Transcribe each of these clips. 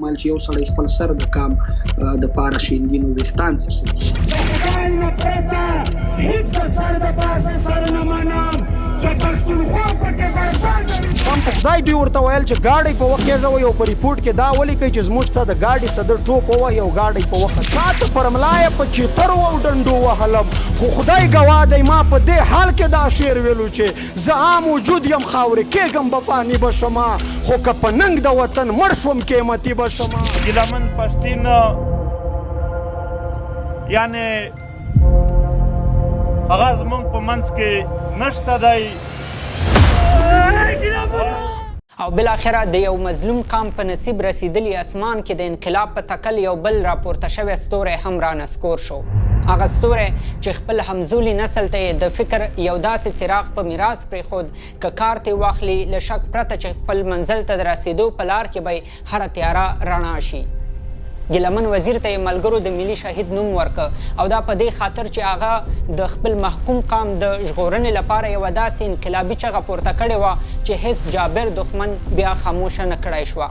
مال چې یو سړی خپل سر د کام د پاره شیندینو ویښتان څه هم په خدای دوی ورته ویل چې ګاډی په وخت کېږوئ او په ریپورټ کې دا ولیکئ چې زموږ څه د ګاډي څه د ټوپ ووهي او ګاډی په وخت شاته پر ملا یې په چیترو او ډنډو وهلم خو خدای ګواه دی ما په دې حال کې دا شعر ویلو چې زه عام وجود یم خاورې کېږم به فاني به شمه خو که په ننګ د وطن مړ شوم قیمتي به شمه ګیلمن پښتین یعنې هغه زموږ په منځ کې نشته دی او بالاخره د یو مظلوم قام په نصیب رسیدلی اسمان کې د انقلاب په تکل یو بل راپورته شوی ستوری هم رانسکور شو هغه ستوری چې خپل همزولي نسل ته د فکر یو داسې څراغ په میراث پرېښود که کار ترې واخلي له شک پرته چې خپل منزل ته د رسېدو په لار کې به هره تیاره رڼا شي ګیلمن وزیر ته یې ملګرو د ملي شهید نوم ورکه او دا په دې خاطر چې هغه د خپل محکوم قام د ژغورنې لپاره یوه داسې انقلابي چغه پورته کړې وه چې هیڅ جابر دښمن بیا خاموشه نه کړی شوه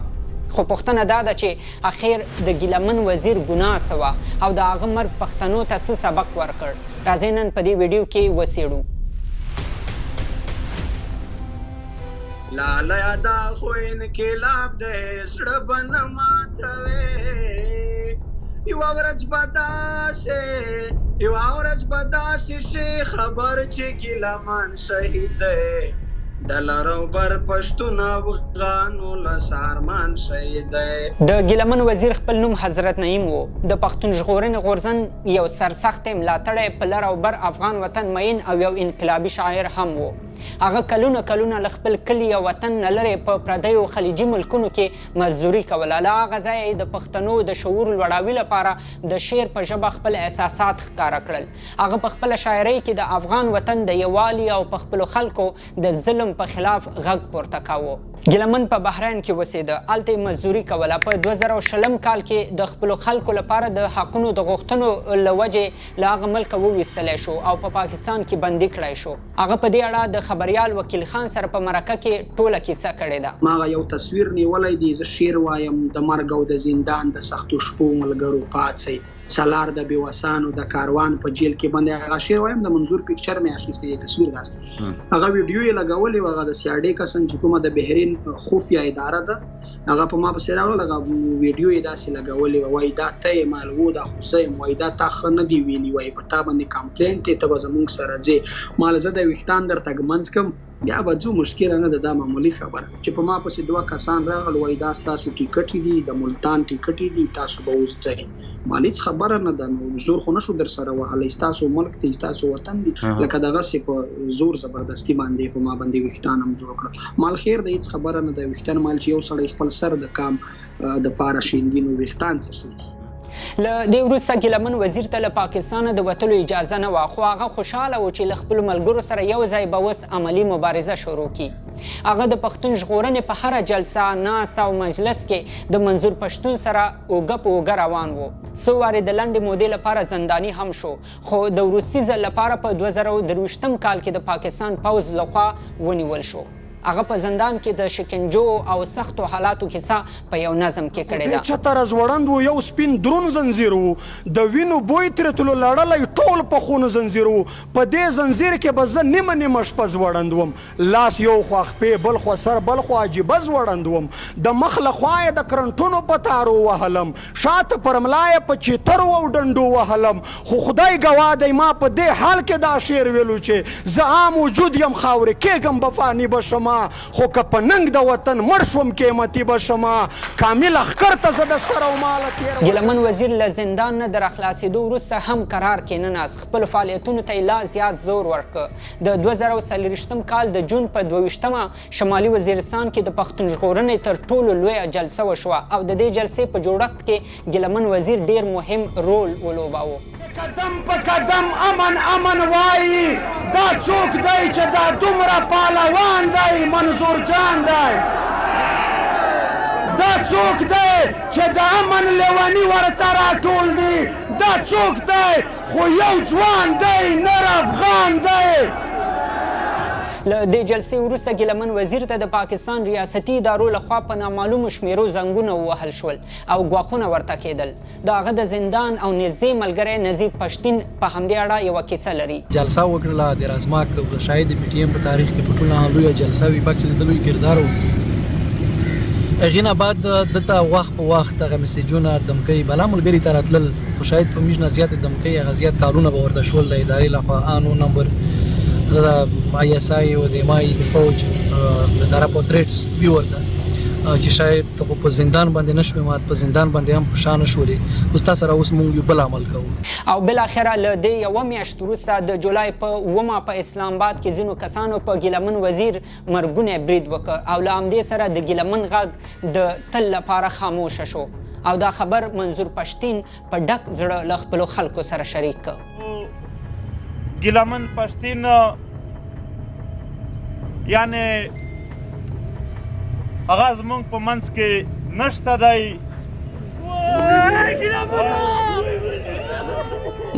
خو پوښتنه دا ده چې اخر د ګیلمن وزیر ګناه څه وه او د هغه مرګ پښتنو ته څه سبق ورکړ راځئ نن په دې ویډیو کې وڅېړو لالا دا خو انقلاب دی زړه به نه ماتوي یوه ورځ به داسې شي خبر چې ګیلمن شهید دی د لرو بر پښتون افغانو له سارمان شهید دی د ګیلمن وزیر خپل نوم حضرت نعیم و د پښتون ژغورنې غورځن یو سرسخت ملاتړی په لر او بر افغان وطن مین او یو انقلابي شاعر هم و هغه کلونه له خپل کلي او وطن نه لرې په پردیو خلیجي ملکونو کې مزدوري کوله له هغه ځایه یې د پښتنو د شعور لوړاوي لپاره د شعر په ژبه خپل احساسات ښکاره کړل هغه په خپله شاعرۍ کې د افغان وطن د یووالي او په خپلو خلکو د ظلم په خلاف غږ پورته کاوه ګیلمن په بحرین کې اوسېده هلته یې مزدوري کوله په 2020 کال کې د خپلو خلکو لپاره د حقونو د غوښتنو له وجې له هغه ملکه وویستلی شو او په پاکستان کې بندي کړی شو هغه په دې اړه د خبریال وکیل خان سره په مرکه کې ټوله کیسه کړې ده ما هغه یو تصویر نیولی دی زه شعر وایم د مرګ او د زندان د سختو شپو ملګرو پاڅئ سالار د بېوسانو د کاروان په جیل کې باندې هغه شعر وایم د منظور پکچر مې اخیستی دی تصویر داسې هغه ویډیو یې لګولې وه هغه د سیاډې کسن چې کومه د بحرین خفیه اداره ده هغه په ما پسې راغله هغه ویډیو یې داسې لګولې وه وایي دا ته یې مالګو دا خو زه یم وایي دا تا ښه نه دي ویلي وایي په تا باندې کمپلینټ دی ته به زموږ سره ځې مال زه د ویښتان درته ږمنځ کړم بیا به ځو مشکله نه ده دا معمولي خبره چې په ما پسې 2 کسان راغل وایي دا ستاسو ټیکټ دي د ملتان ټیکټ دي تاسو به اوس ځئ مال هېڅ خبره نه ده نو زور خو نشو در سره وهلی ستاسو ملک دی ستاسو وطن دی لکه دغسې په زور زبردستي باندې په ما باندې ویښتان هم جوړ کړل مال خیر ده هېڅ خبره نه ده ویښتان مال چې یو سړی خپل سر د کام د پاره شیندینو ویښتان څه شي له دې وروسته ګیلمن وزیر ته له پاکستانه د وتلو اجازه نه وه خو هغه خوشحاله و چې له خپلو ملګرو سره یو ځای به اوس عملي مبارزه شروع کړي هغه د پښتون ژغورنې په هره جلسه ناسته او مجلس کې د منظور پښتون سره اوږه په اوږه روان و څو وارې د لنډې مودې لپاره زنداني هم شو خو د وروستي ځل لپاره په 2023 کال کې د پاکستان پوځ لخوا ونیول شو هغه په زندان کې د شکنجو او سختو حالاتو کیسه په یو نظم کې کړې ده چتره زوړند و یو سپین درون زنځیر و د وینو بوی ترې تلو لړلی ټول په خونو زنځیر و په دې زنځیر کې به زه نیمه شپه زوړند وم لاس یو خوا خپې بل خوا سر بل خوا عجیبه زوړند وم د مخ له خوا یې د کرنټونو په تارو وهلم شاته پر ملا یې په چیترو او ډنډو وهلم خو خدای ګواه دی ما په دې حال کې دا شعر ویلو چې زه عام وجود یم خاورې کېږم به فاني به شمه خو که په ننګ د وطن مړ شوم قیمتي به شمه کامل اخکر ته زه د سر او ماله تېره ګیلمن وزیر له زندان نه د راخلاصېدو وروسته هم قرار کې نناست خپلو فعالیتونو ته یې لا زیات زور ورکړه د 2024 کال د جون په 22 شمالي وزیرستان کې د پښتون ژغورنې تر ټولو لویه جلسه وشوه او د دې جلسې په جوړښت کې ګیلمن وزیر ډیر مهم رول ولوباوه قدم په قدم امن وایي دا څوک دی چې دا دومره پهلوان دی منظور جان دی دا څوک دی چې د امن لیوني ورته راټول دي دا څوک دی خو یو ځوان دی نر افغان دی له دې جلسې وروسته ګیلمن وزیر ته د پاکستان ریاستي ادارو لخوا په نامعلومو شمیرو زنګونه ووهل شول او ګواښونه ورته کېدل. د هغه د زندان او نږدې ملګری نظیف پښتین په همدې اړه یوه کیسه لري. جلسه وکړله د رازماک د شاید د پی ټي ایم په تاریخ کې په ټوله لویه جلسه وي پکې د لوی کردار و. هغې نه بعد دته وخت په وخت هغه میسیجونه دمکۍ بلا ملګري ته راتلل خو شاید په موږ نه زیاتې دمکۍ هغه زیات کارونه به ورته شول د ادارې لخوا آنو نمبر د آی اس آی او د ایم آی د فوج د داره پورټریټس وي ورته چې شاید ته په زندان باندې نشوې مات په زندان باندې هم خوشحانه شولې اوس تا سره اوس موږ یو بل عمل کوو. او بالاخره له دې یوه میاشت وروسته د جولای په 9 په اسلام آباد کې ځینو کسانو په ګیلمن وزیر مرګونی برید وکړ او له همدې سره د ګیلمن غږ د تل لپاره خاموشه شو او دا خبر منظور پښتین په ډک زړه له خپلو خلکو سره شریک کړ. ګیلمن پښتین یعنی هغه زمونږ په منځ کې نشته دی.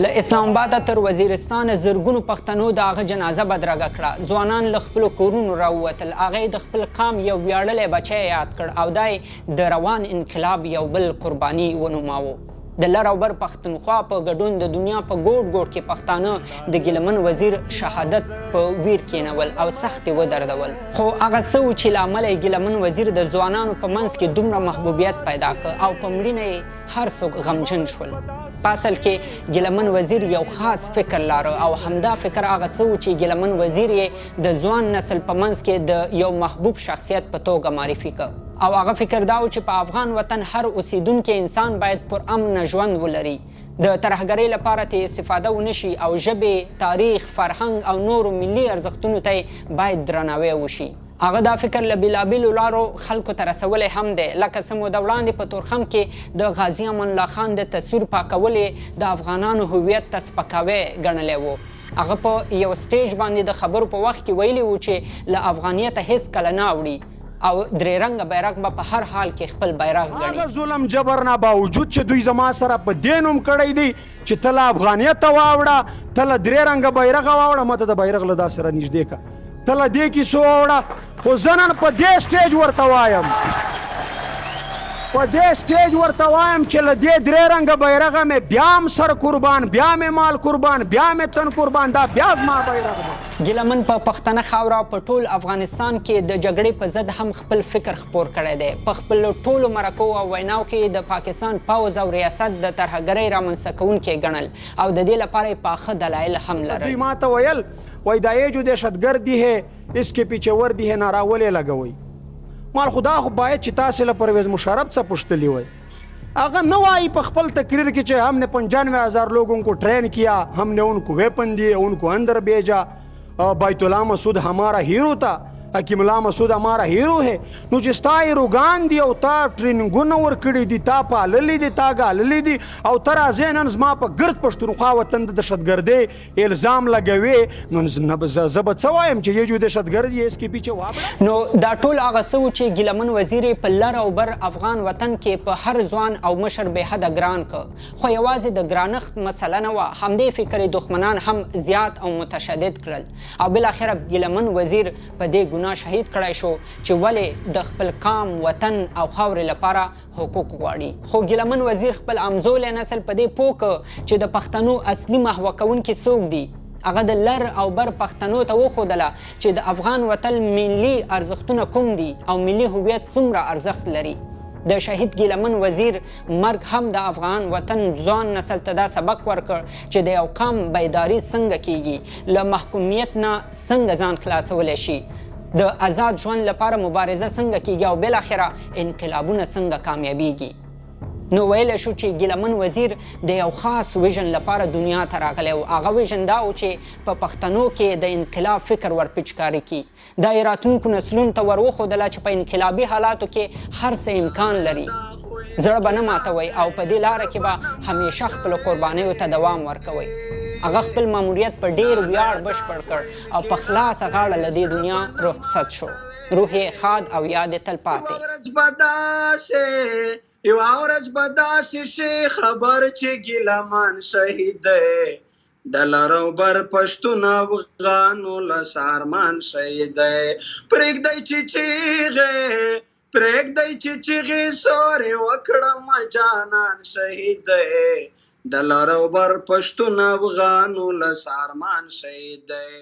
له اسلام آباد تر وزیرستان زرګونو پښتنو د هغه جنازه بدرګه کړه. ځوانان له خپلو کورونو راووتل. هغه د خپل قام یو ویاړلی بچی یاد کړ او دا د روان انقلاب یو بل قرباني ونوماوه. د لر او بر پښتونخوا په ګډون د دنیا په ګوټ ګوټ کې پښتانه د ګیلمن وزیر شهادت په ویر کېنول او سخت یې ودردول. خو هغه څه و چې له امله یې ګیلمن وزیر د ځوانانو په منځ کې دومره محبوبیت پیدا کړ او په مړینه یې هر څوک غمجن شول. په اصل کې ګیلمن وزیر یو خاص فکر لاره او همدا فکر هغه څه و چې ګیلمن وزیر یې د ځوان نسل په منځ کې د یو محبوب شخصیت په توګه معرفي کړ. او هغه فکر دا و چې په افغان وطن هر اوسیدونکی انسان باید پر امن ژوند ولري، د ترهګرۍ لپاره ته استفاده ونشي او ژبې، تاریخ، فرهنګ او نورو ملي ارزښتونو ته باید درناوی وشي. هغه دا فکر له بېلابېلو لارو خلکو ته رسولی هم دی، لکه څه موده وړاندې په تورخم کې د غازي امان الله خان د تصویر پاکول یې د افغانانو هویت ته سپکاوی ګڼلی و. هغه په یو سټیج باندې د خبرو په وخت کې ویلي و چې له افغانیته هیڅ کله نه اوړي او درې رنګه بیرغ به په هر حال کې خپل بیرغ ګڼي. هغه ظلم جبر نه باوجود چې دوی زما سره په دې نوم کړی دی چې ته له افغانیته واوړه، ته له درې رنګه بیرغه واوړه، ما ته د بیرغ له دا سره نږدې که، ته له دې کیسو واوړه. خو زه نن په دې سټیج ورته وایم، په دې سټیج ورته وایم چې له دې درې رنګه بیرغه مې بیا هم سر قربان، بیا مې مال قربان، بیا مې تن قربان، دا بیا زما بیرغ دی. ګیلمن په پښتنه خاوره په ټول افغانستان کې د جګړې په ضد هم خپل فکر خپور کړی دی. په خپلو ټولو مرکو او ویناو کې د پاکستان پوځ او ریاست د ترهګرۍ رامنځته کوونکي ګڼل او د دې لپاره یې پاخه دلایل هم لرل. دوی ما ته ویل وای دا یې جو دهشتګردي ہے اس کے پیچھے وردی ہے نارا ولې لګوئ. مال خدا خو باید چې تاسې له پرویز مشرف څه پوښتلی وای. اگر نہ آئی په خپل تقریر کی چاہے ہم نے 95,000 لوگوں کو ٹرین کیا، ہم نے ان کو ویپن دیے، ان کو اندر بھیجا. بیت اللہ مسعود ہمارا ہیرو تھا، حکیم الله مسعود ہمارا ہیرو ہے. نو چې ستا هیروګان دي او تا ټریننګونه ورکړي دي، تا پاللی دي، تا ګاللی دي او ته راځې نن زما په ګرد پښتونخوا وطن د دهشتګردۍ الزام لګوې، نو زه به څه وایم چې یې جو دهشتګرد یې اس کې پیچھے وابړه. نو دا ټول هغه څه و چې ګیلمن وزیر یې په لر او بر افغان وطن کې په هر ځوان او مشر بې حده ګران کړ. خو یوازې د ګرانښت مسله نه وه، همدې فکر یې دښمنان هم زیات او متشدد کړل او بالاخره ګیلمن وزیر په دې ګناه شهید کړی شو چې ولې د خپل قام، وطن او خاورې لپاره حقوق غواړي. خو ګیلمن وزیر خپل امزولی نسل په دې پوه کړ چې د پښتنو اصلي محوه کوونکي څوک دي. هغه د لر او بر پښتنو ته وښودله چې د افغان وطن ملي ارزښتونه کوم دي او ملي هویت څومره ارزښت لري. د شهید ګیلمن وزیر مرګ هم د افغان وطن ځوان نسل ته دا سبق ورکړ چې د یو قام بیداري څنګه کیږي، له محکومیت نه څنګه ځان خلاصولی شي، د آزاد ژوند لپاره مبارزه څنګه کیږي او بالاخره انقلابونه څنګه کامیابیږي. نو ویلی شو چې ګیلمن وزیر د یو خاص ویژن لپاره دنیا ته راغلی و. هغه ویژن دا و چې په پښتنو کې د انقلاب فکر ورپیچکاري کړي، دا یې راتلونکو نسلونو ته ور وښودله چې په انقلابي حالاتو کې هر څه امکان لري، زړه به نه ماتوئ او په دې لاره کې به همیشه خپلو قربانیو ته دوام ورکوئ. هغه خپل ماموریت په ډیر ویاړ بشپړ کړ او په خلاصه غاړه له دې دنیا رخصت شو. روح یې ښاد او یاد یې تل پاتې. یو ورځ به داسې شي خبر چې ګیلمن شهید دی، د لرو بر پښتون افغانو له سارمان شهید دی پرېږدی چې چیغې سورې وکړم جانان شهید دی د لرو بر پښتون افغانو له سارمان شهید دی